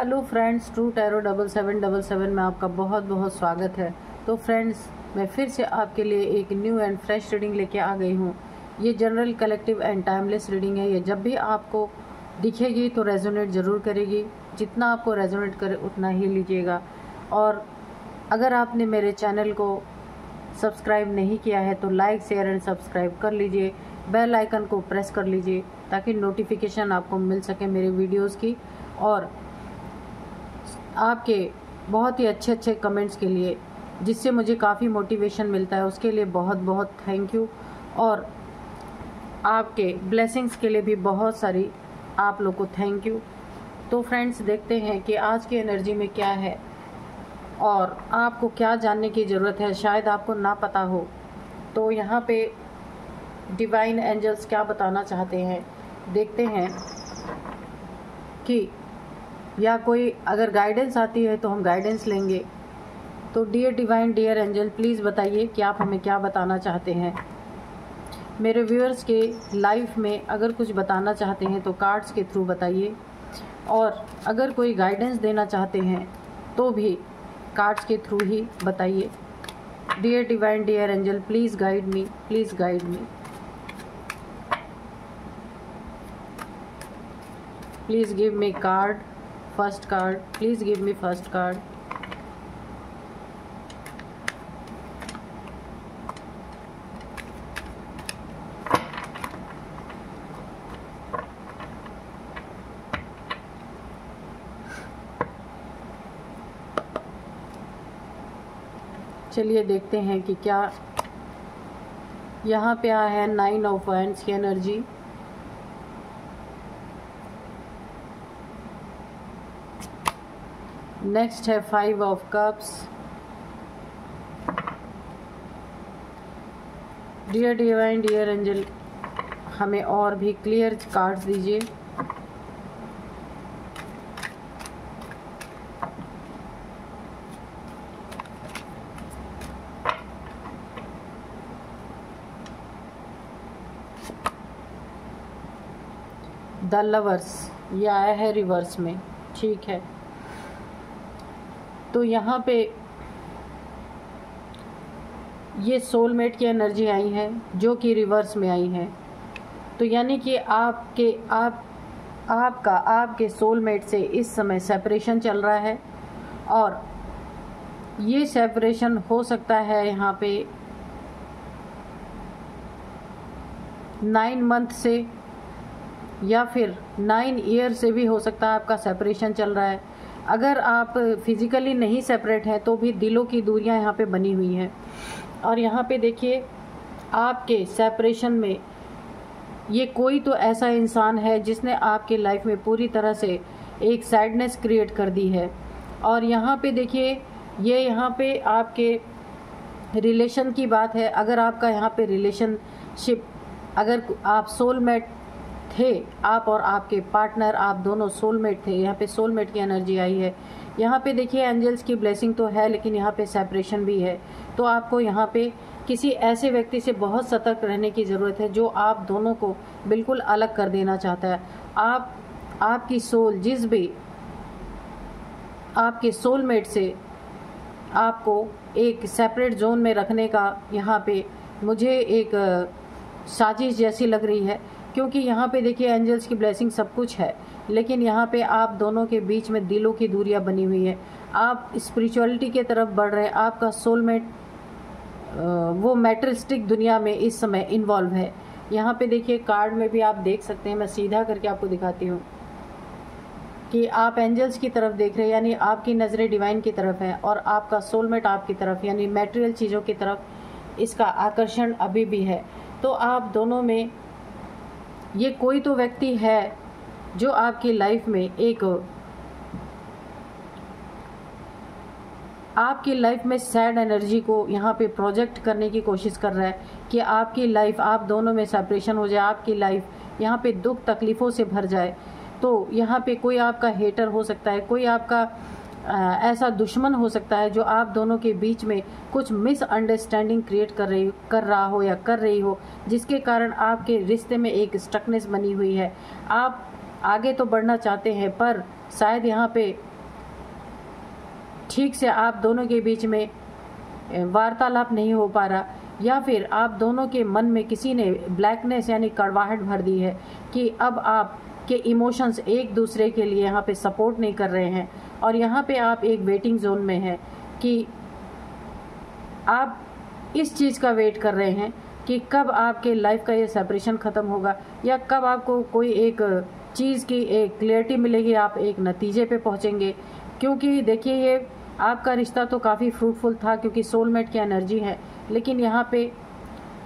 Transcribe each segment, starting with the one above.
Hello friends, true tarot 7777 में आपका बहुत बहुत स्वागत है। तो फ्रेंड्स, मैं फिर से आपके लिए एक न्यू एंड फ्रेश रीडिंग लेके आ गई हूँ। ये general, collective and timeless reading है। ये जब भी आपको दिखेगी तो रेजोनेट ज़रूर करेगी। जितना आपको रेजोनेट करे उतना ही लीजिएगा। और अगर आपने मेरे चैनल को सब्सक्राइब नहीं किया है तो लाइक, शेयर एंड सब्सक्राइब कर लीजिए। बेल आइकन को प्रेस कर लीजिए ताकि नोटिफिकेशन आपको मिल सके मेरे वीडियोस की। और आपके बहुत ही अच्छे अच्छे कमेंट्स के लिए, जिससे मुझे काफ़ी मोटिवेशन मिलता है, उसके लिए बहुत बहुत थैंक यू। और आपके ब्लेसिंग्स के लिए भी बहुत सारी आप लोग को थैंक यू। तो फ्रेंड्स, देखते हैं कि आज की एनर्जी में क्या है और आपको क्या जानने की ज़रूरत है। शायद आपको ना पता हो। तो यहाँ पे डिवाइन एंजल्स क्या बताना चाहते हैं, देखते हैं कि या कोई अगर गाइडेंस आती है तो हम गाइडेंस लेंगे। तो dear divine, dear angel, please बताइए कि आप हमें क्या बताना चाहते हैं। मेरे व्यूअर्स के लाइफ में अगर कुछ बताना चाहते हैं तो कार्ड्स के थ्रू बताइए, और अगर कोई गाइडेंस देना चाहते हैं तो भी कार्ड्स के थ्रू ही बताइए। Dear divine, dear angel, please guide me, please guide me, please give me card, first card, please give me first card. चलिए देखते हैं कि क्या यहाँ पे आया है। 9 ऑफ वैंड्स की एनर्जी, नेक्स्ट है 5 of cups. Dear divine, dear angel, हमें और भी क्लियर कार्ड्स दीजिए। द लवर्स, ये आया है रिवर्स में, ठीक है। तो यहाँ पे ये सोलमेट की एनर्जी आई है जो कि रिवर्स में आई है। तो यानी कि आपके सोलमेट से इस समय सेपरेशन चल रहा है, और ये सेपरेशन हो सकता है यहाँ पे 9 मंथ से, या फिर 9 ईयर से भी हो सकता है आपका सेपरेशन चल रहा है। अगर आप फिज़िकली नहीं सेपरेट हैं तो भी दिलों की दूरियां यहाँ पे बनी हुई हैं। और यहाँ पे देखिए, आपके सेपरेशन में ये कोई तो ऐसा इंसान है जिसने आपके लाइफ में पूरी तरह से एक सैडनेस क्रिएट कर दी है। और यहाँ पे देखिए, ये यहाँ पे आपके रिलेशन की बात है। अगर आपका यहाँ पे रिलेशनशिप, अगर आप सोलमेट थे, आप और आपके पार्टनर, आप दोनों सोलमेट थे, यहाँ पे सोलमेट की एनर्जी आई है। यहाँ पे देखिए, एंजल्स की ब्लेसिंग तो है, लेकिन यहाँ पे सेपरेशन भी है। तो आपको यहाँ पे किसी ऐसे व्यक्ति से बहुत सतर्क रहने की ज़रूरत है जो आप दोनों को बिल्कुल अलग कर देना चाहता है। आपकी सोल जिस भी आपके सोलमेट से आपको एक सेपरेट जोन में रखने का यहाँ पे मुझे एक साजिश जैसी लग रही है। क्योंकि यहाँ पे देखिए, एंजल्स की ब्लेसिंग सब कुछ है, लेकिन यहाँ पे आप दोनों के बीच में दिलों की दूरियां बनी हुई है। आप स्पिरिचुअलिटी के तरफ बढ़ रहे हैं। आपका सोलमेट वो मैटेरियलिस्टिक दुनिया में इस समय इन्वॉल्व है। यहाँ पे देखिए, कार्ड में भी आप देख सकते हैं, मैं सीधा करके आपको दिखाती हूँ कि आप एंजल्स की तरफ देख रहे हैं, यानी आपकी नज़रें डिवाइन की तरफ है, और आपका सोलमेट आपकी तरफ, यानी मैटेरियल चीज़ों की तरफ इसका आकर्षण अभी भी है। तो आप दोनों में ये कोई तो व्यक्ति है जो आपकी लाइफ में आपकी लाइफ में सैड एनर्जी को यहाँ पे प्रोजेक्ट करने की कोशिश कर रहा है कि आपकी लाइफ, आप दोनों में सेपरेशन हो जाए, आपकी लाइफ यहाँ पे दुख तकलीफ़ों से भर जाए। तो यहाँ पे कोई आपका हेटर हो सकता है, कोई आपका ऐसा दुश्मन हो सकता है जो आप दोनों के बीच में कुछ मिसअंडरस्टैंडिंग क्रिएट कर रहा हो या कर रही हो, जिसके कारण आपके रिश्ते में एक स्टकनेस बनी हुई है। आप आगे तो बढ़ना चाहते हैं, पर शायद यहाँ पे ठीक से आप दोनों के बीच में वार्तालाप नहीं हो पा रहा, या फिर आप दोनों के मन में किसी ने ब्लैकनेस यानी कड़वाहट भर दी है कि अब आप के इमोशंस एक दूसरे के लिए यहाँ पे सपोर्ट नहीं कर रहे हैं, और यहाँ पे आप एक वेटिंग जोन में हैं कि आप इस चीज़ का वेट कर रहे हैं कि कब आपके लाइफ का ये सेपरेशन ख़त्म होगा, या कब आपको कोई एक चीज़ की एक क्लियरिटी मिलेगी, आप एक नतीजे पे पहुँचेंगे। क्योंकि देखिए ये आपका रिश्ता तो काफ़ी फ्रूटफुल था क्योंकि सोलमेट की एनर्जी है, लेकिन यहाँ पे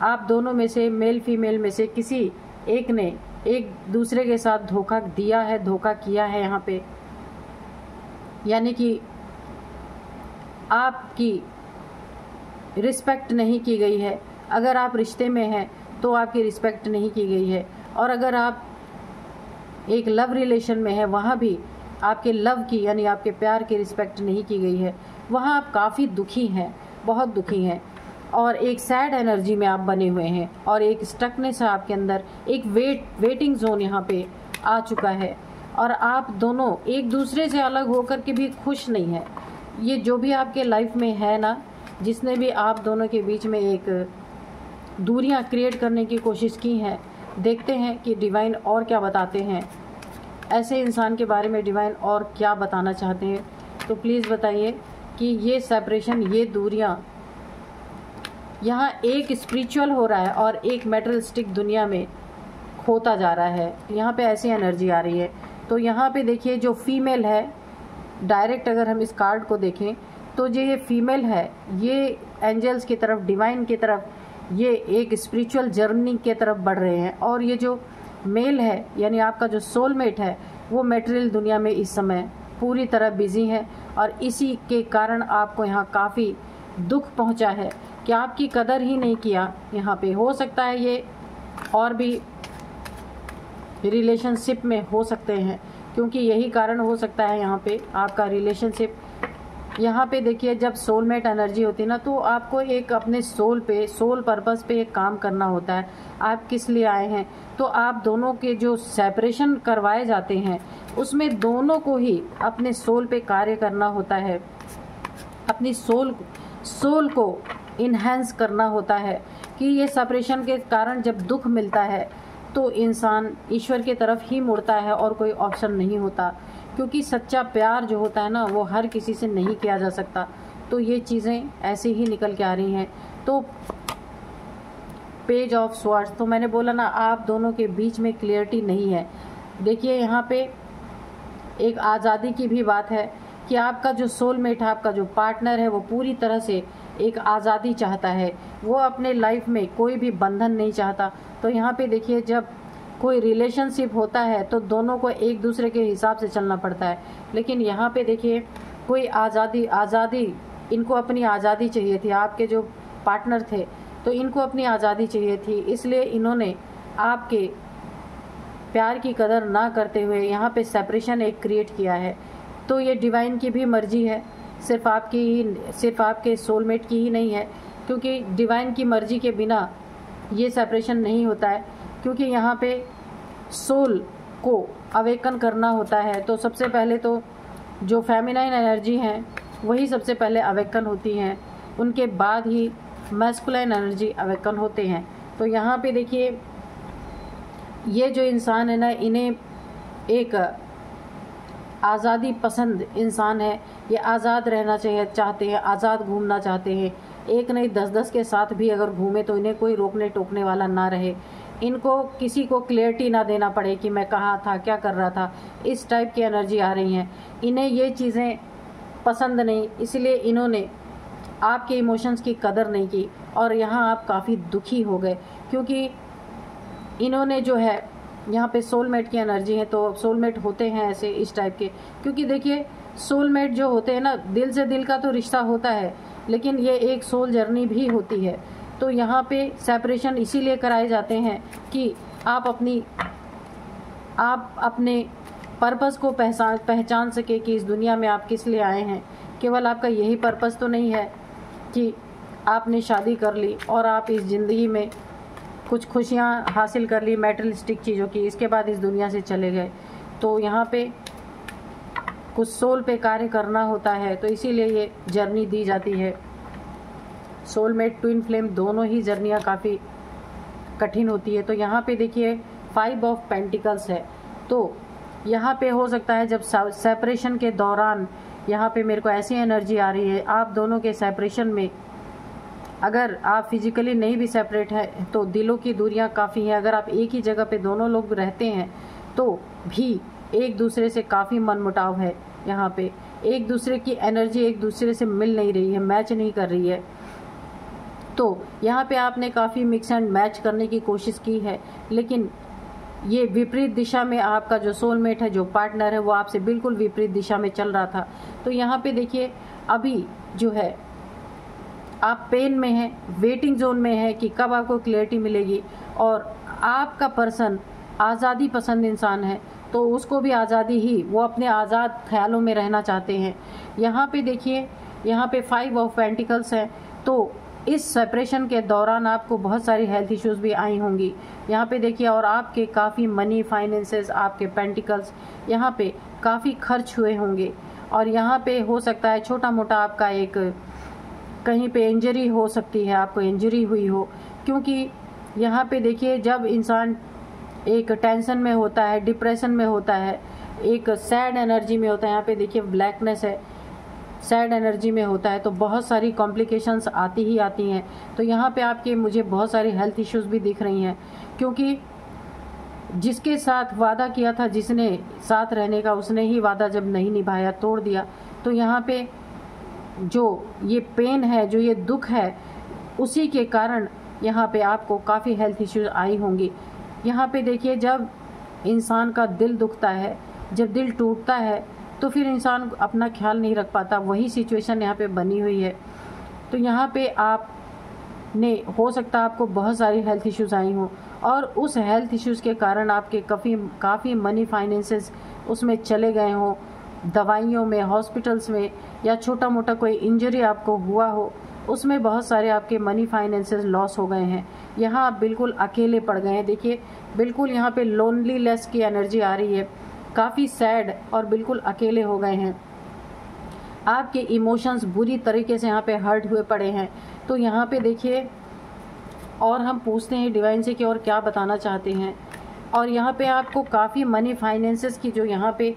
आप दोनों में से मेल फीमेल में से किसी एक ने एक दूसरे के साथ धोखा दिया है, धोखा किया है यहाँ पे, यानी कि आपकी रिस्पेक्ट नहीं की गई है। अगर आप रिश्ते में हैं तो आपकी रिस्पेक्ट नहीं की गई है, और अगर आप एक लव रिलेशन में हैं वहाँ भी आपके लव की यानी आपके प्यार की रिस्पेक्ट नहीं की गई है। वहाँ आप काफ़ी दुखी हैं, बहुत दुखी हैं, और एक सैड एनर्जी में आप बने हुए हैं, और एक स्टकनेस है आपके अंदर, एक वेटिंग जोन यहाँ पे आ चुका है, और आप दोनों एक दूसरे से अलग होकर के भी खुश नहीं हैं। ये जो भी आपके लाइफ में है ना, जिसने भी आप दोनों के बीच में एक दूरियां क्रिएट करने की कोशिश की हैं, देखते हैं कि डिवाइन और क्या बताते हैं, ऐसे इंसान के बारे में डिवाइन और क्या बताना चाहते हैं। तो प्लीज़ बताइए कि ये सेपरेशन, ये दूरियां यहाँ एक स्पिरिचुअल हो रहा है और एक मेटरियलिस्टिक दुनिया में खोता जा रहा है। यहाँ पे ऐसी एनर्जी आ रही है। तो यहाँ पे देखिए जो फीमेल है, डायरेक्ट अगर हम इस कार्ड को देखें तो जो ये फीमेल है, ये एंजल्स की तरफ, डिवाइन की तरफ, ये एक स्पिरिचुअल जर्नी के तरफ बढ़ रहे हैं, और ये जो मेल है यानी आपका जो सोलमेट है वो मटेरियल दुनिया में इस समय पूरी तरह बिजी है, और इसी के कारण आपको यहाँ काफ़ी दुख पहुँचा है कि आपकी कदर ही नहीं किया। यहाँ पे हो सकता है ये और भी रिलेशनशिप में हो सकते हैं, क्योंकि यही कारण हो सकता है यहाँ पे आपका रिलेशनशिप। यहाँ पे देखिए जब सोलमेट एनर्जी होती है ना, तो आपको एक अपने सोल पे, सोल पर्पस पे एक काम करना होता है। आप किस लिए आए हैं, तो आप दोनों के जो सेपरेशन करवाए जाते हैं उसमें दोनों को ही अपने सोल पे कार्य करना होता है, अपनी सोल को इन्हेंस करना होता है कि ये सेपरेशन के कारण जब दुख मिलता है तो इंसान ईश्वर की तरफ ही मुड़ता है और कोई ऑप्शन नहीं होता, क्योंकि सच्चा प्यार जो होता है ना वो हर किसी से नहीं किया जा सकता। तो ये चीज़ें ऐसे ही निकल के आ रही हैं। तो पेज ऑफ स्वॉर्ड्स, तो मैंने बोला ना आप दोनों के बीच में क्लियरिटी नहीं है। देखिए यहाँ पे एक आज़ादी की भी बात है कि आपका जो सोलमेट है, आपका जो पार्टनर है, वो पूरी तरह से एक आज़ादी चाहता है, वो अपने लाइफ में कोई भी बंधन नहीं चाहता। तो यहाँ पे देखिए जब कोई रिलेशनशिप होता है तो दोनों को एक दूसरे के हिसाब से चलना पड़ता है, लेकिन यहाँ पे देखिए कोई आज़ादी इनको अपनी आज़ादी चाहिए थी। आपके जो पार्टनर थे तो इनको अपनी आज़ादी चाहिए थी, इसलिए इन्होंने आपके प्यार की कदर ना करते हुए यहाँ पे सेपरेशन एक क्रिएट किया है। तो ये डिवाइन की भी मर्जी है, सिर्फ आपके सोलमेट की ही नहीं है, क्योंकि डिवाइन की मर्जी के बिना ये सेपरेशन नहीं होता है, क्योंकि यहाँ पे सोल को अवेकन करना होता है। तो सबसे पहले तो जो फेमिनाइन एनर्जी हैं वही सबसे पहले अवेकन होती हैं, उनके बाद ही मैस्कुलाइन एनर्जी अवेकन होते हैं। तो यहाँ पे देखिए ये जो इंसान है ना, इन्हें एक आज़ादी पसंद इंसान है, ये आज़ाद रहना चाहते हैं, आज़ाद घूमना चाहते हैं। एक नहीं 10-10 के साथ भी अगर घूमे तो इन्हें कोई रोकने टोकने वाला ना रहे, इनको किसी को क्लियरिटी ना देना पड़े कि मैं कहाँ था, क्या कर रहा था। इस टाइप की एनर्जी आ रही हैं, इन्हें ये चीज़ें पसंद नहीं, इसलिए इन्होंने आपके इमोशंस की कदर नहीं की, और यहाँ आप काफ़ी दुखी हो गए, क्योंकि इन्होंने जो है यहाँ पे सोलमेट की एनर्जी है। तो सोलमेट होते हैं ऐसे इस टाइप के, क्योंकि देखिए सोलमेट जो होते हैं ना, दिल से दिल का तो रिश्ता होता है, लेकिन ये एक सोल जर्नी भी होती है। तो यहाँ पे सेपरेशन इसीलिए कराए जाते हैं कि आप अपने पर्पस को पहचान सके कि इस दुनिया में आप किस लिए आए हैं। केवल आपका यही पर्पस तो नहीं है कि आपने शादी कर ली और आप इस ज़िंदगी में कुछ खुशियाँ हासिल कर ली मैटेरियलिस्टिक चीज़ों की, इसके बाद इस दुनिया से चले गए। तो यहाँ पे कुछ सोल पे कार्य करना होता है, तो इसीलिए ये जर्नी दी जाती है। सोलमेट, ट्विन फ्लेम दोनों ही जर्नियाँ काफ़ी कठिन होती है। तो यहाँ पे देखिए 5 ऑफ पेंटिकल्स है, तो यहाँ पे हो सकता है जब सेपरेशन के दौरान यहाँ पे मेरे को ऐसी एनर्जी आ रही है, आप दोनों के सेपरेशन में, अगर आप फिजिकली नहीं भी सेपरेट है तो दिलों की दूरियां काफ़ी हैं। अगर आप एक ही जगह पे दोनों लोग रहते हैं तो भी एक दूसरे से काफ़ी मनमुटाव है। यहाँ पे एक दूसरे की एनर्जी एक दूसरे से मिल नहीं रही है, मैच नहीं कर रही है। तो यहाँ पे आपने काफ़ी मिक्स एंड मैच करने की कोशिश की है, लेकिन ये विपरीत दिशा में आपका जो सोलमेट है, जो पार्टनर है, वो आपसे बिल्कुल विपरीत दिशा में चल रहा था। तो यहाँ पे देखिए अभी जो है आप पेन में हैं, वेटिंग जोन में है कि कब आपको क्लैरिटी मिलेगी। और आपका पर्सन आज़ादी पसंद इंसान है, तो उसको भी आज़ादी ही, वो अपने आज़ाद ख्यालों में रहना चाहते हैं। यहाँ पे देखिए, यहाँ पे 5 ऑफ पेंटिकल्स है, तो इस सेपरेशन के दौरान आपको बहुत सारी हेल्थ इश्यूज भी आई होंगी। यहाँ पे देखिए, और आपके काफ़ी मनी, फाइनेंसेस, आपके पेंटिकल्स यहाँ पे काफ़ी खर्च हुए होंगे। और यहाँ पे हो सकता है छोटा मोटा आपका एक कहीं पे इंजरी हो सकती है, आपको इंजरी हुई हो, क्योंकि यहाँ पे देखिए जब इंसान एक टेंशन में होता है, डिप्रेशन में होता है, एक सैड एनर्जी में होता है, यहाँ पे देखिए ब्लैकनेस है, सैड एनर्जी में होता है, तो बहुत सारी कॉम्प्लिकेशंस आती ही आती हैं। तो यहाँ पे आपके मुझे बहुत सारी हेल्थ इश्यूज भी दिख रही हैं, क्योंकि जिसके साथ वादा किया था, जिसने साथ रहने का, उसने ही वादा जब नहीं निभाया, तोड़ दिया। तो यहाँ पे जो ये पेन है, जो ये दुख है, उसी के कारण यहाँ पे आपको काफ़ी हेल्थ इश्यूज आई होंगी। यहाँ पे देखिए जब इंसान का दिल दुखता है, जब दिल टूटता है, तो फिर इंसान अपना ख्याल नहीं रख पाता। वही सिचुएशन यहाँ पे बनी हुई है। तो यहाँ पे आपने, हो सकता है आपको बहुत सारी हेल्थ इश्यूज आई हों, और उस हेल्थ इश्यूज के कारण आपके काफ़ी मनी, फाइनेंसेस उसमें चले गए हों, दवाइयों में, हॉस्पिटल्स में, या छोटा मोटा कोई इंजरी आपको हुआ हो, उसमें बहुत सारे आपके मनी, फाइनेंसेस लॉस हो गए हैं। यहाँ आप बिल्कुल अकेले पड़ गए हैं। देखिए बिल्कुल यहाँ पे लोनलीनेस की एनर्जी आ रही है, काफ़ी सैड और बिल्कुल अकेले हो गए हैं। आपके इमोशंस बुरी तरीके से यहाँ पे हर्ट हुए पड़े हैं। तो यहाँ पे देखिए, और हम पूछते हैं डिवाइन से कि और क्या बताना चाहते हैं। और यहाँ पे आपको काफ़ी मनी, फाइनेंसेस की, जो यहाँ पे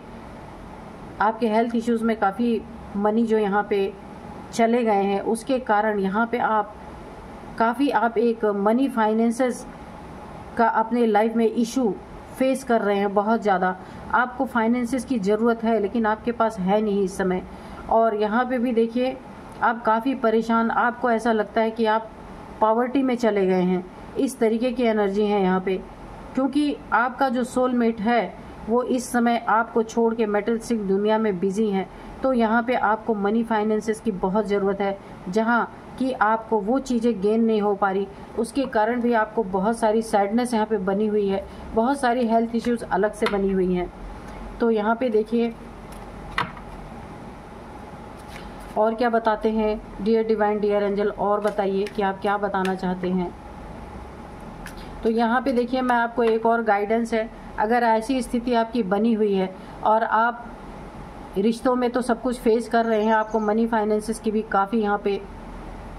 आपके हेल्थ इश्यूज़ में काफ़ी मनी जो यहाँ पे चले गए हैं, उसके कारण यहाँ पे आप एक मनी, फाइनेंसेस का अपने लाइफ में इशू फेस कर रहे हैं बहुत ज़्यादा। आपको फाइनेंसेस की ज़रूरत है, लेकिन आपके पास है नहीं इस समय। और यहाँ पे भी देखिए आप काफ़ी परेशान, आपको ऐसा लगता है कि आप पॉवर्टी में चले गए हैं। इस तरीके की एनर्जी है यहाँ पे, क्योंकि आपका जो सोलमेट है वो इस समय आपको छोड़ के मेटलिस्टिक दुनिया में बिजी हैं। तो यहाँ पे आपको मनी, फाइनेंसेस की बहुत ज़रूरत है, जहाँ कि आपको वो चीज़ें गेन नहीं हो पा रही, उसके कारण भी आपको बहुत सारी सैडनेस यहाँ पे बनी हुई है, बहुत सारी हेल्थ इश्यूज अलग से बनी हुई हैं। तो यहाँ पे देखिए और क्या बताते हैं डियर डिवाइन, डियर एंजल, और बताइए कि आप क्या बताना चाहते हैं। तो यहाँ पे देखिए मैं आपको एक और गाइडेंस है। अगर ऐसी स्थिति आपकी बनी हुई है और आप रिश्तों में तो सब कुछ फेस कर रहे हैं, आपको मनी, फाइनेंसेस की भी काफ़ी यहाँ पे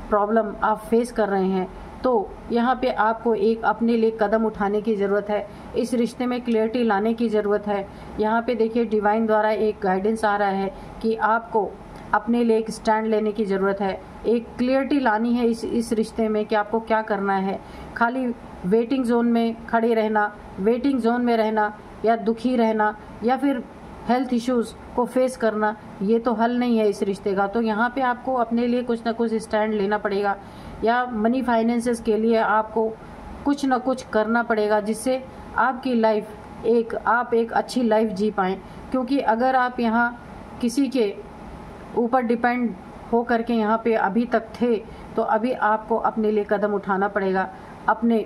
प्रॉब्लम आप फेस कर रहे हैं, तो यहाँ पे आपको एक अपने लिए कदम उठाने की ज़रूरत है। इस रिश्ते में क्लियरिटी लाने की ज़रूरत है। यहाँ पे देखिए डिवाइन द्वारा एक गाइडेंस आ रहा है कि आपको अपने लिए एक स्टैंड लेने की ज़रूरत है, एक क्लियरिटी लानी है इस रिश्ते में कि आपको क्या करना है। खाली वेटिंग जोन में खड़े रहना, वेटिंग जोन में रहना, या दुखी रहना, या फिर हेल्थ इश्यूज़ को फेस करना, ये तो हल नहीं है इस रिश्ते का। तो यहाँ पे आपको अपने लिए कुछ ना कुछ स्टैंड लेना पड़ेगा, या मनी, फाइनेंसेस के लिए आपको कुछ ना कुछ करना पड़ेगा, जिससे आपकी लाइफ आप एक अच्छी लाइफ जी पाएँ। क्योंकि अगर आप यहाँ किसी के ऊपर डिपेंड हो करके यहाँ पे अभी तक थे, तो अभी आपको अपने लिए कदम उठाना पड़ेगा, अपने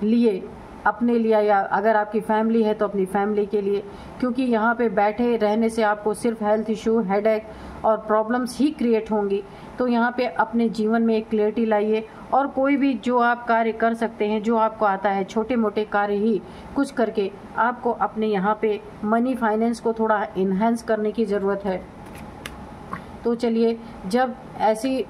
लिए अपने लिए, या अगर आपकी फैमिली है तो अपनी फैमिली के लिए, क्योंकि यहाँ पे बैठे रहने से आपको सिर्फ हेल्थ इशू, हेडेक और प्रॉब्लम्स ही क्रिएट होंगी। तो यहाँ पे अपने जीवन में एक क्लियरिटी लाइए और कोई भी जो आप कार्य कर सकते हैं, जो आपको आता है, छोटे मोटे कार्य ही कुछ करके आपको अपने यहाँ पे मनी फाइनेंस को थोड़ा इन्हेंस करने की ज़रूरत है। तो चलिए, जब ऐसी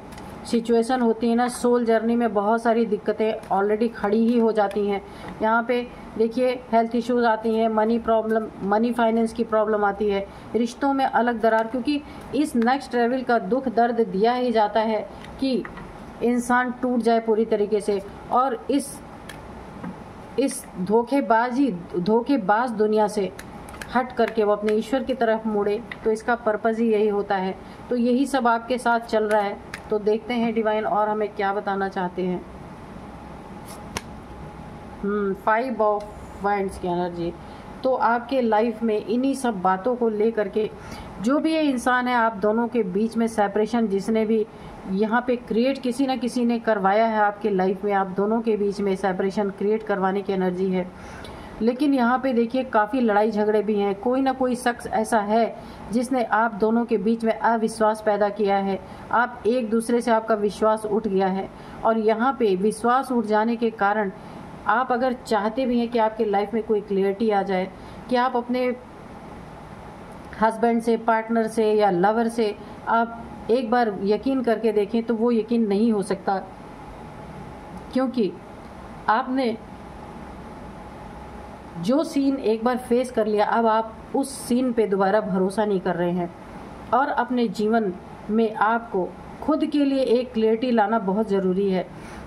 सिचुएशन होती है ना, सोल जर्नी में बहुत सारी दिक्कतें ऑलरेडी खड़ी ही हो जाती हैं। यहाँ पे देखिए हेल्थ इश्यूज आती हैं, मनी प्रॉब्लम, मनी फाइनेंस की प्रॉब्लम आती है, रिश्तों में अलग दरार, क्योंकि इस नेक्स्ट ट्रैवल का दुख दर्द दिया ही जाता है कि इंसान टूट जाए पूरी तरीके से और इस धोखेबाज दुनिया से हट करके वो अपने ईश्वर की तरफ मुड़े। तो इसका पर्पज़ ही यही होता है। तो यही सब आपके साथ चल रहा है। तो देखते हैं डिवाइन और हमें क्या बताना चाहते हैं। 5 ऑफ वांड्स की एनर्जी। तो आपके लाइफ में इन्हीं सब बातों को लेकर के जो भी ये इंसान है, आप दोनों के बीच में सेपरेशन जिसने भी यहाँ पे क्रिएट, किसी न किसी ने करवाया है आपके लाइफ में, आप दोनों के बीच में सेपरेशन क्रिएट करवाने की एनर्जी है। लेकिन यहाँ पे देखिए काफ़ी लड़ाई झगड़े भी हैं। कोई ना कोई शख्स ऐसा है जिसने आप दोनों के बीच में अविश्वास पैदा किया है। आप एक दूसरे से, आपका विश्वास उठ गया है और यहाँ पे विश्वास उठ जाने के कारण आप अगर चाहते भी हैं कि आपके लाइफ में कोई क्लियरिटी आ जाए, कि आप अपने हस्बैंड से, पार्टनर से या लवर से आप एक बार यकीन करके देखें, तो वो यकीन नहीं हो सकता, क्योंकि आपने जो सीन एक बार फेस कर लिया, अब आप उस सीन पे दोबारा भरोसा नहीं कर रहे हैं। और अपने जीवन में आपको खुद के लिए एक क्लियरिटी लाना बहुत ज़रूरी है।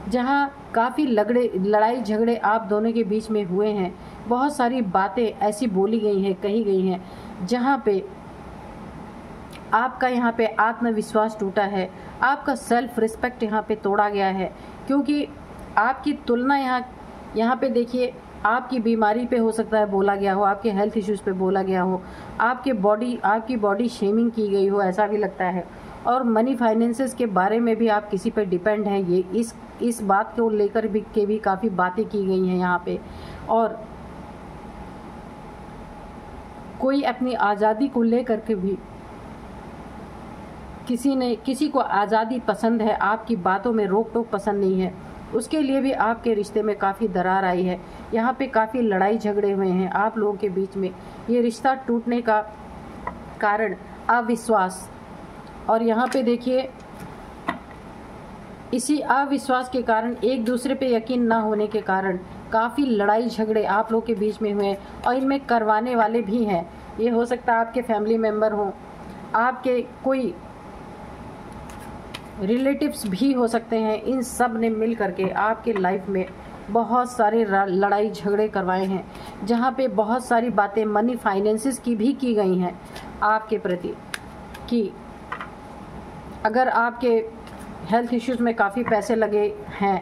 जहाँ काफ़ी लड़ाई झगड़े आप दोनों के बीच में हुए हैं, बहुत सारी बातें ऐसी बोली गई हैं, कही गई हैं, जहाँ पे आपका यहाँ पे आत्मविश्वास टूटा है, आपका सेल्फ रिस्पेक्ट यहाँ पे तोड़ा गया है, क्योंकि आपकी तुलना यहाँ पे देखिए आपकी बीमारी पे हो सकता है बोला गया हो, आपके हेल्थ इश्यूज़ पे बोला गया हो, आपकी बॉडी शेमिंग की गई हो, ऐसा भी लगता है। और मनी फाइनेंसेस के बारे में भी आप किसी पे डिपेंड हैं, ये इस बात को लेकर भी काफ़ी बातें की गई हैं यहाँ पे। और कोई अपनी आज़ादी को लेकर के भी किसी को आज़ादी पसंद है, आपकी बातों में रोक टोक पसंद नहीं है, उसके लिए भी आपके रिश्ते में काफ़ी दरार आई है। यहाँ पे काफ़ी लड़ाई झगड़े हुए हैं आप लोगों के बीच में। ये रिश्ता टूटने का कारण अविश्वास, और यहाँ पे देखिए इसी अविश्वास के कारण, एक दूसरे पे यकीन ना होने के कारण काफ़ी लड़ाई झगड़े आप लोग के बीच में हुए हैं, और इनमें करवाने वाले भी हैं। ये हो सकता है आपके फैमिली मेम्बर हों, आपके कोई रिलेटिव्स भी हो सकते हैं। इन सब ने मिल करके आपके लाइफ में बहुत सारे लड़ाई झगड़े करवाए हैं, जहाँ पे बहुत सारी बातें मनी फाइनेंसेस की भी की गई हैं आपके प्रति, कि अगर आपके हेल्थ इश्यूज़ में काफ़ी पैसे लगे हैं,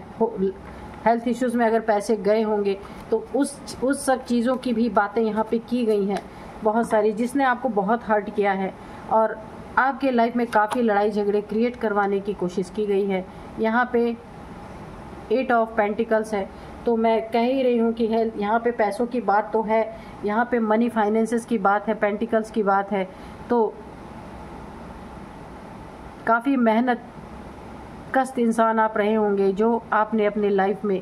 हेल्थ इश्यूज़ में अगर पैसे गए होंगे, तो उस सब चीज़ों की भी बातें यहाँ पे की गई हैं बहुत सारी, जिसने आपको बहुत हर्ट किया है और आपके लाइफ में काफ़ी लड़ाई झगड़े क्रिएट करवाने की कोशिश की गई है। यहाँ पे 8 ऑफ पेंटिकल्स है। तो मैं कह ही रही हूँ कि हेल्थ, यहाँ पे पैसों की बात तो है, यहाँ पे मनी फाइनेंसेस की बात है, पेंटिकल्स की बात है। तो काफ़ी मेहनत कष्ट इंसान आप रहे होंगे, जो आपने अपने लाइफ में,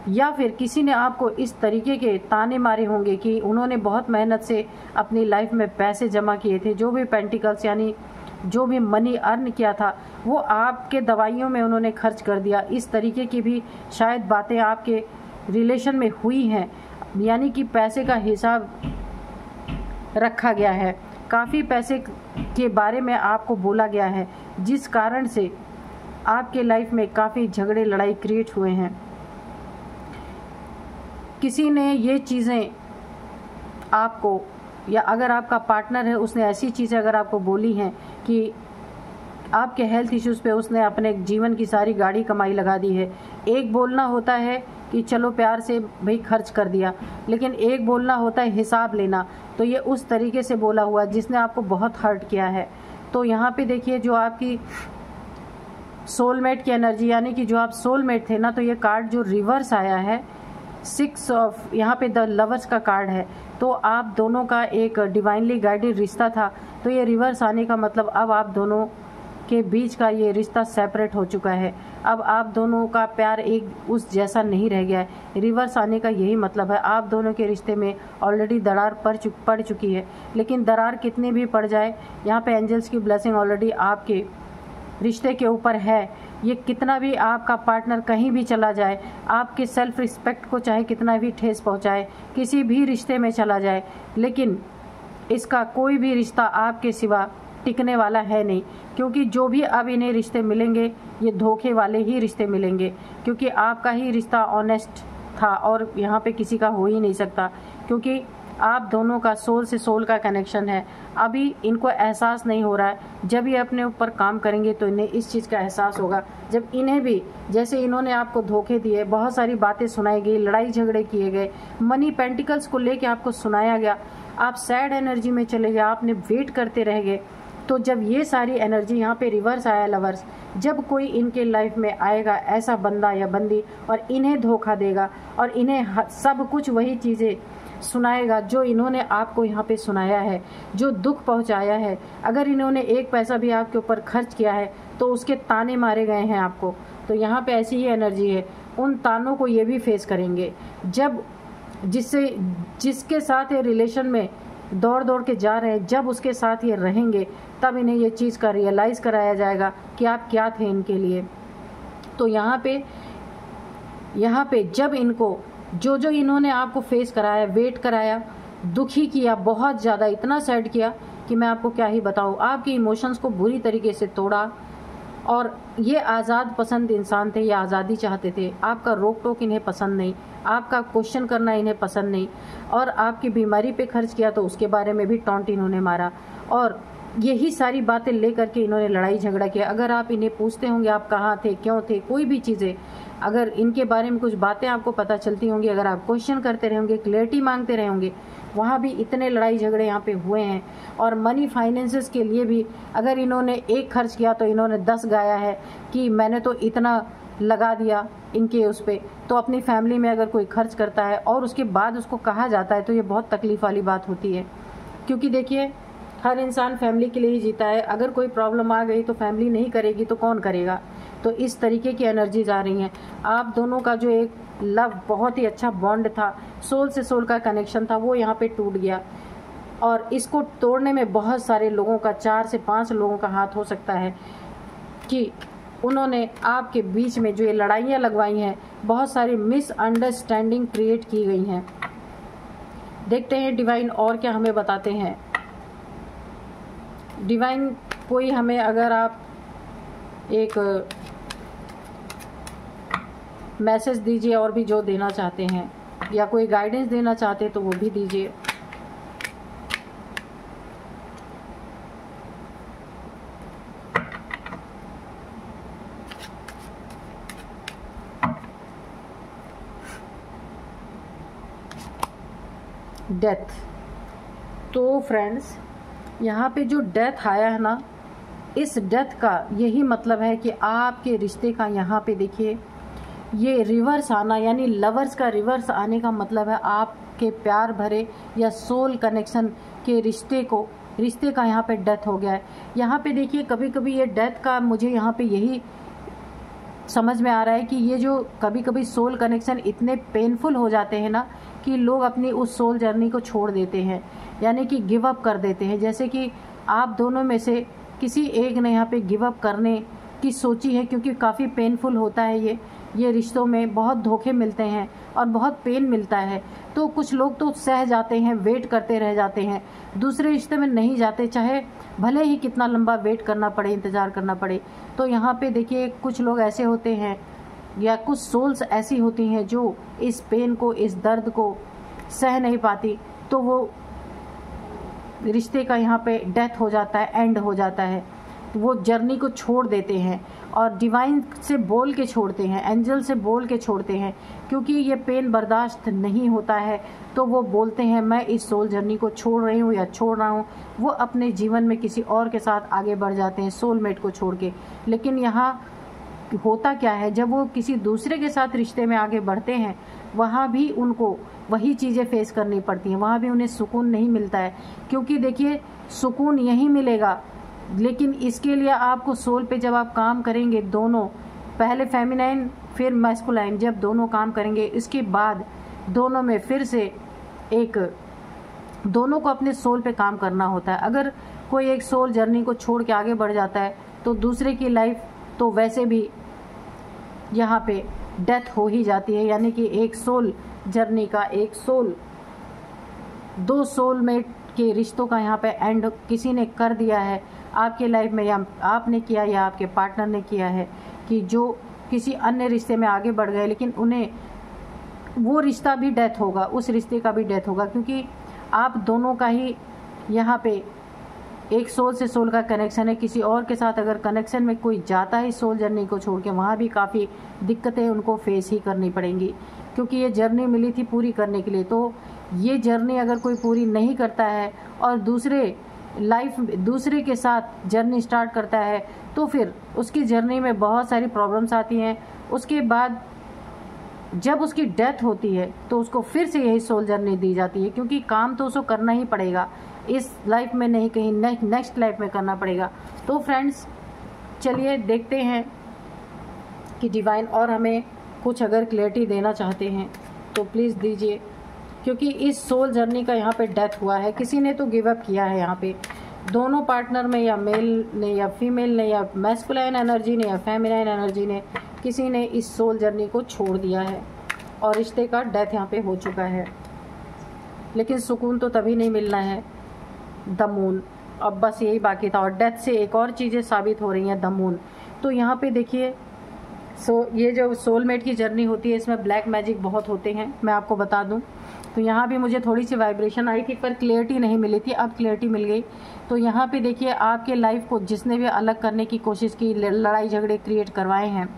या फिर किसी ने आपको इस तरीके के ताने मारे होंगे कि उन्होंने बहुत मेहनत से अपनी लाइफ में पैसे जमा किए थे, जो भी पेंटिकल्स यानी जो भी मनी अर्न किया था वो आपके दवाइयों में उन्होंने खर्च कर दिया। इस तरीके की भी शायद बातें आपके रिलेशन में हुई हैं, यानी कि पैसे का हिसाब रखा गया है, काफ़ी पैसे के बारे में आपको बोला गया है, जिस कारण से आपके लाइफ में काफ़ी झगड़े लड़ाई क्रिएट हुए हैं। किसी ने ये चीज़ें आपको, या अगर आपका पार्टनर है उसने ऐसी चीज़ें अगर आपको बोली हैं कि आपके हेल्थ इश्यूज़ पे उसने अपने जीवन की सारी गाड़ी कमाई लगा दी है। एक बोलना होता है कि चलो प्यार से भाई खर्च कर दिया, लेकिन एक बोलना होता है हिसाब लेना। तो ये उस तरीके से बोला हुआ जिसने आपको बहुत हर्ट किया है। तो यहाँ पे देखिए जो आपकी सोलमेट की एनर्जी, यानी कि जो आप सोलमेट थे ना, तो ये कार्ड जो रिवर्स आया है 6 ऑफ यहाँ पे द लवर्स का कार्ड है। तो आप दोनों का एक डिवाइनली गाइडेड रिश्ता था, तो ये रिवर्स आने का मतलब अब आप दोनों के बीच का ये रिश्ता सेपरेट हो चुका है। अब आप दोनों का प्यार एक उस जैसा नहीं रह गया है। रिवर्स आने का यही मतलब है, आप दोनों के रिश्ते में ऑलरेडी दरार पड़ चुकी है। लेकिन दरार कितनी भी पड़ जाए, यहाँ पे एंजल्स की ब्लेसिंग ऑलरेडी आपके रिश्ते के ऊपर है। ये कितना भी आपका पार्टनर कहीं भी चला जाए, आपके सेल्फ रिस्पेक्ट को चाहे कितना भी ठेस पहुंचाए, किसी भी रिश्ते में चला जाए, लेकिन इसका कोई भी रिश्ता आपके सिवा टिकने वाला है नहीं। क्योंकि जो भी अब इन्हें रिश्ते मिलेंगे, ये धोखे वाले ही रिश्ते मिलेंगे, क्योंकि आपका ही रिश्ता ऑनेस्ट था और यहाँ पे किसी का हो ही नहीं सकता, क्योंकि आप दोनों का सोल से सोल का कनेक्शन है। अभी इनको एहसास नहीं हो रहा है, जब ये अपने ऊपर काम करेंगे तो इन्हें इस चीज़ का एहसास होगा। जब इन्हें भी, जैसे इन्होंने आपको धोखे दिए, बहुत सारी बातें सुनाई गई, लड़ाई झगड़े किए गए, मनी पेंटिकल्स को लेके आपको सुनाया गया, आप सैड एनर्जी में चले गए, आपने वेट करते रह गए। तो जब ये सारी एनर्जी यहाँ पे रिवर्स आया लवर्स, जब कोई इनके लाइफ में आएगा ऐसा बंदा या बंदी और इन्हें धोखा देगा और इन्हें सब कुछ वही चीज़ें सुनाएगा जो इन्होंने आपको यहाँ पे सुनाया है, जो दुख पहुँचाया है। अगर इन्होंने एक पैसा भी आपके ऊपर खर्च किया है तो उसके ताने मारे गए हैं आपको, तो यहाँ पे ऐसी ही एनर्जी है। उन तानों को ये भी फेस करेंगे। जब जिसके साथ ये रिलेशन में दौड़ दौड़ के जा रहे हैं, जब उसके साथ ये रहेंगे, तब इन्हें ये चीज़ का रियलाइज़ कराया जाएगा कि आप क्या थे इनके लिए। तो यहाँ पे जब इनको जो इन्होंने आपको फेस कराया, वेट कराया, दुखी किया, बहुत ज़्यादा, इतना सैड किया कि मैं आपको क्या ही बताऊँ, आपके इमोशंस को बुरी तरीके से तोड़ा। और ये आज़ाद पसंद इंसान थे, ये आज़ादी चाहते थे। आपका रोक टोक इन्हें पसंद नहीं, आपका क्वेश्चन करना इन्हें पसंद नहीं, और आपकी बीमारी पे खर्च किया तो उसके बारे में भी टॉन्ट इन्होंने मारा, और यही सारी बातें लेकर के इन्होंने लड़ाई झगड़ा किया। अगर आप इन्हें पूछते होंगे आप कहाँ थे, क्यों थे, कोई भी चीज़ें, अगर इनके बारे में कुछ बातें आपको पता चलती होंगी, अगर आप क्वेश्चन करते रहेंगे, क्लैरिटी मांगते रहेंगे, वहाँ भी इतने लड़ाई झगड़े यहाँ पे हुए हैं। और मनी फाइनेंसेस के लिए भी अगर इन्होंने एक खर्च किया तो इन्होंने 10 गाया है कि मैंने तो इतना लगा दिया इनके उस पर। तो अपनी फैमिली में अगर कोई खर्च करता है और उसके बाद उसको कहा जाता है तो ये बहुत तकलीफ़ वाली बात होती है। क्योंकि देखिए, हर इंसान फैमिली के लिए ही जीता है। अगर कोई प्रॉब्लम आ गई तो फैमिली नहीं करेगी तो कौन करेगा। तो इस तरीके की एनर्जीज आ रही हैं। आप दोनों का जो एक लव, बहुत ही अच्छा बॉन्ड था, सोल से सोल का कनेक्शन था, वो यहाँ पे टूट गया। और इसको तोड़ने में बहुत सारे लोगों का, 4 से 5 लोगों का हाथ हो सकता है कि उन्होंने आपके बीच में जो ये लड़ाइयाँ लगवाई हैं, बहुत सारी मिसअंडरस्टैंडिंग क्रिएट की गई हैं। देखते हैं डिवाइन और क्या हमें बताते हैं। डिवाइन कोई हमें, अगर आप एक मैसेज दीजिए और भी जो देना चाहते हैं, या कोई गाइडेंस देना चाहते हैं तो वो भी दीजिए। डेथ। तो फ्रेंड्स, यहाँ पे जो डेथ आया है ना, इस डेथ का यही मतलब है कि आपके रिश्ते का, यहाँ पे देखिए, ये रिवर्स आना, यानी लवर्स का रिवर्स आने का मतलब है आपके प्यार भरे या सोल कनेक्शन के रिश्ते का यहाँ पे डेथ हो गया है। यहाँ पे देखिए, कभी कभी ये डेथ का मुझे यहाँ पे यही समझ में आ रहा है कि ये जो कभी कभी सोल कनेक्शन इतने पेनफुल हो जाते हैं ना कि लोग अपनी उस सोल जर्नी को छोड़ देते हैं, यानी कि गिव अप कर देते हैं। जैसे कि आप दोनों में से किसी एक ने यहाँ पे गिव अप करने की सोची है, क्योंकि काफ़ी पेनफुल होता है ये रिश्तों में बहुत धोखे मिलते हैं और बहुत पेन मिलता है। तो कुछ लोग तो सह जाते हैं, वेट करते रह जाते हैं, दूसरे रिश्ते में नहीं जाते, चाहे भले ही कितना लंबा वेट करना पड़े, इंतज़ार करना पड़े। तो यहाँ पे देखिए, कुछ लोग ऐसे होते हैं या कुछ सोल्स ऐसी होती हैं जो इस पेन को, इस दर्द को सह नहीं पाती, तो वो रिश्ते का यहाँ पे डेथ हो जाता है, एंड हो जाता है, वो जर्नी को छोड़ देते हैं और डिवाइन से बोल के छोड़ते हैं, एंजल से बोल के छोड़ते हैं। क्योंकि ये पेन बर्दाश्त नहीं होता है तो वो बोलते हैं मैं इस सोल जर्नी को छोड़ रही हूँ या छोड़ रहा हूँ। वो अपने जीवन में किसी और के साथ आगे बढ़ जाते हैं, सोलमेट को छोड़ के। लेकिन यहाँ होता क्या है, जब वो किसी दूसरे के साथ रिश्ते में आगे बढ़ते हैं वहाँ भी उनको वही चीज़ें फेस करनी पड़ती हैं, वहाँ भी उन्हें सुकून नहीं मिलता है। क्योंकि देखिए सुकून यही मिलेगा, लेकिन इसके लिए आपको सोल पे जब आप काम करेंगे, दोनों पहले फेमिनाइन फिर मैस्कुलाइन, जब दोनों काम करेंगे इसके बाद दोनों में फिर से एक दोनों को अपने सोल पे काम करना होता है। अगर कोई एक सोल जर्नी को छोड़ के आगे बढ़ जाता है तो दूसरे की लाइफ तो वैसे भी यहाँ पे डेथ हो ही जाती है। यानी कि एक सोल जर्नी का, एक सोल, दो सोलमेट के रिश्तों का यहाँ पे एंड किसी ने कर दिया है आपके लाइफ में, या आपने किया या आपके पार्टनर ने किया है, कि जो किसी अन्य रिश्ते में आगे बढ़ गए, लेकिन उन्हें वो रिश्ता भी डेथ होगा, उस रिश्ते का भी डेथ होगा, क्योंकि आप दोनों का ही यहाँ पे एक सोल से सोल का कनेक्शन है। किसी और के साथ अगर कनेक्शन में कोई जाता है सोल जर्नी को छोड़ के, वहाँ भी काफ़ी दिक्कतें उनको फेस ही करनी पड़ेंगी, क्योंकि ये जर्नी मिली थी पूरी करने के लिए। तो ये जर्नी अगर कोई पूरी नहीं करता है और दूसरे के साथ जर्नी स्टार्ट करता है तो फिर उसकी जर्नी में बहुत सारी प्रॉब्लम्स आती हैं। उसके बाद जब उसकी डेथ होती है तो उसको फिर से यही सोल जर्नी दी जाती है, क्योंकि काम तो उसको करना ही पड़ेगा, इस लाइफ में नहीं, कहीं नेक्स्ट लाइफ में करना पड़ेगा। तो फ्रेंड्स चलिए देखते हैं कि डिवाइन और हमें कुछ अगर क्लैरिटी देना चाहते हैं तो प्लीज़ दीजिए, क्योंकि इस सोल जर्नी का यहाँ पे डेथ हुआ है, किसी ने तो गिव अप किया है यहाँ पे, दोनों पार्टनर में, या मेल ने या फीमेल ने, या मैस्कुलाइन एनर्जी ने या फेमिनाइन एनर्जी ने, किसी ने इस सोल जर्नी को छोड़ दिया है और रिश्ते का डेथ यहाँ पे हो चुका है। लेकिन सुकून तो तभी नहीं मिलना है, द मून, अब बस यही बाकी था। और डेथ से एक और चीज़ें साबित हो रही हैं, द मून। तो यहाँ पे देखिए ये जो सोलमेट की जर्नी होती है इसमें ब्लैक मैजिक बहुत होते हैं, मैं आपको बता दूं। तो यहाँ भी मुझे थोड़ी सी वाइब्रेशन आई थी पर क्लियरिटी नहीं मिली थी, अब क्लियरिटी मिल गई। तो यहाँ पे देखिए आपके लाइफ को जिसने भी अलग करने की कोशिश की, लड़ाई झगड़े क्रिएट करवाए हैं,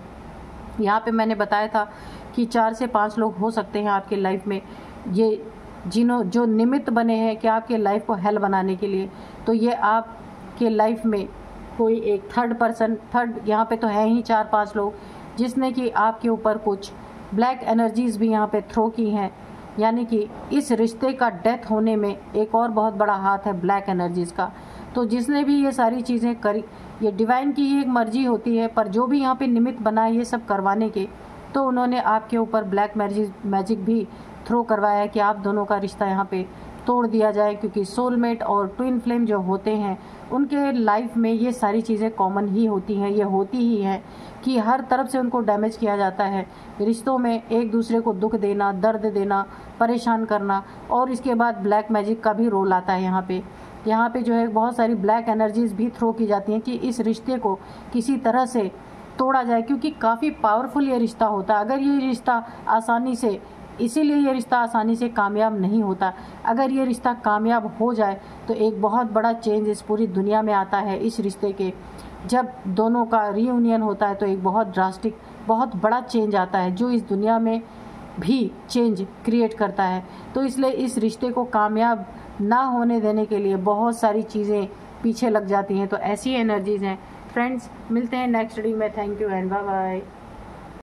यहाँ पे मैंने बताया था कि 4 से 5 लोग हो सकते हैं आपके लाइफ में, ये जो निमित्त बने हैं कि आपके लाइफ को हेल बनाने के लिए। तो ये आपके लाइफ में कोई एक थर्ड यहाँ पे तो है ही 4-5 लोग, जिसने कि आपके ऊपर कुछ ब्लैक एनर्जीज भी यहाँ पे थ्रो की हैं। यानी कि इस रिश्ते का डेथ होने में एक और बहुत बड़ा हाथ है ब्लैक एनर्जीज का। तो जिसने भी ये सारी चीज़ें करी, ये डिवाइन की ही एक मर्जी होती है, पर जो भी यहाँ पे निमित्त बना ये सब करवाने के, तो उन्होंने आपके ऊपर ब्लैक मैजिक भी थ्रो करवाया है कि आप दोनों का रिश्ता यहाँ पे तोड़ दिया जाए। क्योंकि सोलमेट और ट्विन फ्लेम जो होते हैं उनके लाइफ में ये सारी चीज़ें कॉमन ही होती हैं, ये होती ही हैं कि हर तरफ से उनको डैमेज किया जाता है। रिश्तों में एक दूसरे को दुख देना, दर्द देना, परेशान करना, और इसके बाद ब्लैक मैजिक का भी रोल आता है यहाँ पे जो है बहुत सारी ब्लैक एनर्जीज भी थ्रो की जाती हैं कि इस रिश्ते को किसी तरह से तोड़ा जाए, क्योंकि काफ़ी पावरफुल ये रिश्ता होता है। अगर ये रिश्ता आसानी से, इसीलिए ये रिश्ता आसानी से कामयाब नहीं होता, अगर ये रिश्ता कामयाब हो जाए तो एक बहुत बड़ा चेंज इस पूरी दुनिया में आता है इस रिश्ते के। जब दोनों का रीयूनियन होता है तो एक बहुत ड्रास्टिक, बहुत बड़ा चेंज आता है जो इस दुनिया में भी चेंज क्रिएट करता है। तो इसलिए इस रिश्ते को कामयाब ना होने देने के लिए बहुत सारी चीज़ें पीछे लग जाती हैं। तो ऐसी एनर्जीज़ हैं फ्रेंड्स। मिलते हैं नेक्स्ट रीडिंग में। Thank you and bye bye.